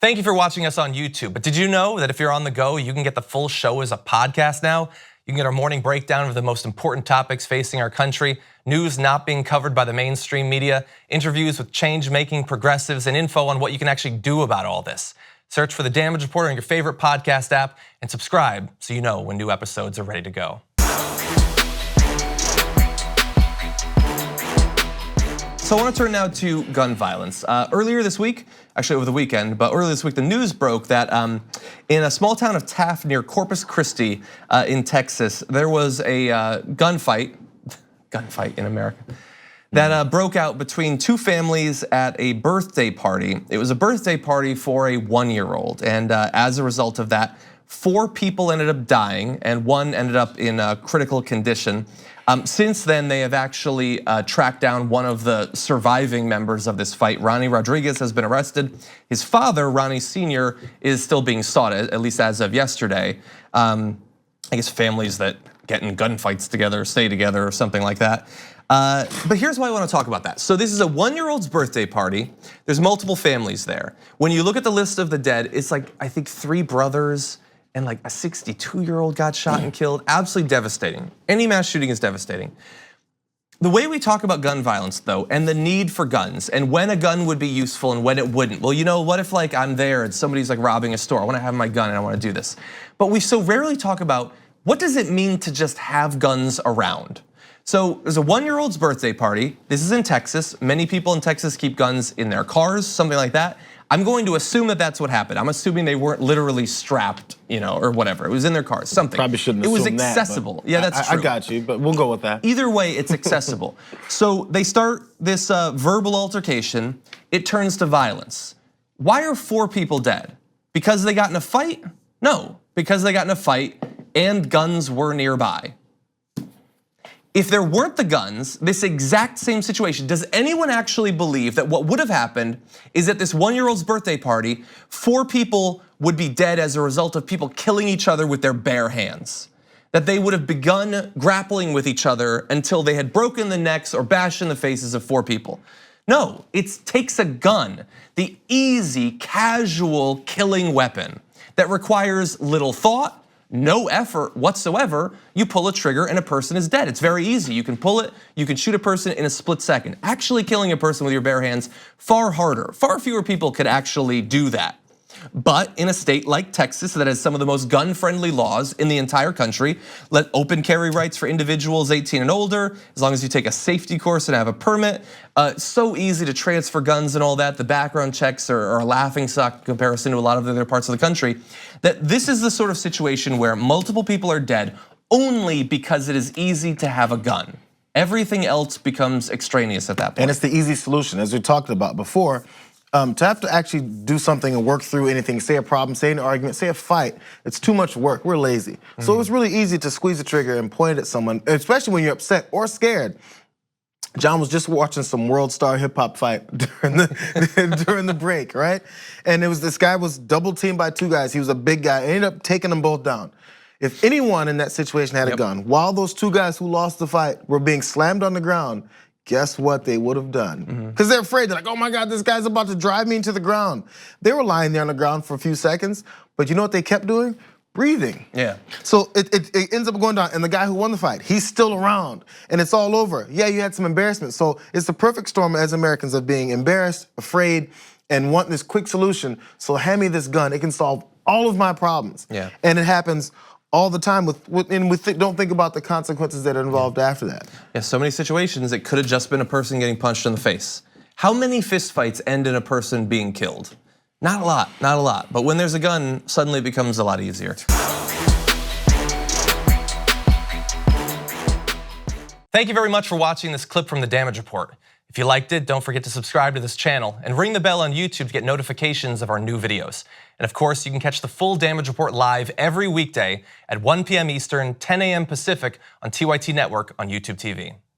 Thank you for watching us on YouTube. But did you know that if you're on the go, you can get the full show as a podcast now? You can get our morning breakdown of the most important topics facing our country, news not being covered by the mainstream media, interviews with change-making progressives, and info on what you can actually do about all this. Search for The Damage Report on your favorite podcast app and subscribe so you know when new episodes are ready to go. So I want to turn now to gun violence. Earlier this week, actually over the weekend, but earlier this week, the news broke that in a small town of Taft near Corpus Christi in Texas, there was a gunfight in America, that broke out between two families at a birthday party. It was a birthday party for a 1-year-old, and as a result of that, 4 people ended up dying and 1 ended up in a critical condition. Since then, they have actually tracked down one of the surviving members of this fight. Ronnie Rodriguez has been arrested. His father, Ronnie Sr., is still being sought, at least as of yesterday. I guess families that get in gunfights together stay together or something like that. But here's why I want to talk about that. So this is a 1-year-old's birthday party. There's multiple families there. When you look at the list of the dead, it's like, I think 3 brothers and like a 62-year-old got shot and killed. Absolutely devastating. Any mass shooting is devastating. The way we talk about gun violence though, and the need for guns, and when a gun would be useful and when it wouldn't. Well, you know, what if like I'm there and somebody's like robbing a store? I wanna have my gun and I wanna do this. But we so rarely talk about what does it mean to just have guns around? So there's a 1-year-old's birthday party. This is in Texas. Many people in Texas keep guns in their cars, something like that. I'm going to assume that that's what happened. I'm assuming they weren't literally strapped, or whatever. It was in their cars, something. Probably shouldn't assume that. It was accessible. Yeah, that's true. I got you, but we'll go with that. Either way, it's accessible. So they start this verbal altercation. It turns to violence. Why are 4 people dead? Because they got in a fight? No, because they got in a fight and guns were nearby. If there weren't the guns, this exact same situation, does anyone actually believe that what would have happened is at this 1-year-old's birthday party, 4 people would be dead as a result of people killing each other with their bare hands? That they would have begun grappling with each other until they had broken the necks or bashed in the faces of 4 people? No, it takes a gun, the easy, casual killing weapon that requires little thought, no effort whatsoever. You pull a trigger and a person is dead. It's very easy. You can pull it, you can shoot a person in a split second. Actually killing a person with your bare hands, far harder. Far fewer people could actually do that. But in a state like Texas that has some of the most gun-friendly laws in the entire country, let open carry rights for individuals 18 and older, as long as you take a safety course and have a permit. So easy to transfer guns and all that. The background checks are a laughingstock in comparison to a lot of the other parts of the country. That this is the sort of situation where multiple people are dead only because it is easy to have a gun. Everything else becomes extraneous at that point. And it's the easy solution, as we talked about before. To have to actually do something and work through anything, say a problem, say an argument, say a fight, it's too much work, we're lazy. So it was really easy to squeeze the trigger and point it at someone, especially when you're upset or scared. John was just watching some world star hip hop fight during the break, right? And it was this guy was double teamed by 2 guys. He was a big guy, ended up taking them both down. If anyone in that situation had a gun, while those 2 guys who lost the fight were being slammed on the ground, guess what they would have done? Because they're afraid, they're like, oh my God, this guy's about to drive me into the ground. They were lying there on the ground for a few seconds, but you know what they kept doing? Breathing. Yeah. So it ends up going down, and the guy who won the fight, he's still around, and it's all over. Yeah, you had some embarrassment. So it's the perfect storm as Americans of being embarrassed, afraid, and wanting this quick solution. So hand me this gun, it can solve all of my problems. Yeah. And it happens all the time don't think about the consequences that are involved after that. Yeah, so many situations it could have just been a person getting punched in the face. How many fistfights end in a person being killed? Not a lot, not a lot. But when there's a gun, suddenly it becomes a lot easier. Thank you very much for watching this clip from The Damage Report. If you liked it, don't forget to subscribe to this channel and ring the bell on YouTube to get notifications of our new videos. And of course, you can catch the full Damage Report live every weekday at 1 p.m. Eastern, 10 a.m. Pacific on TYT Network on YouTube TV.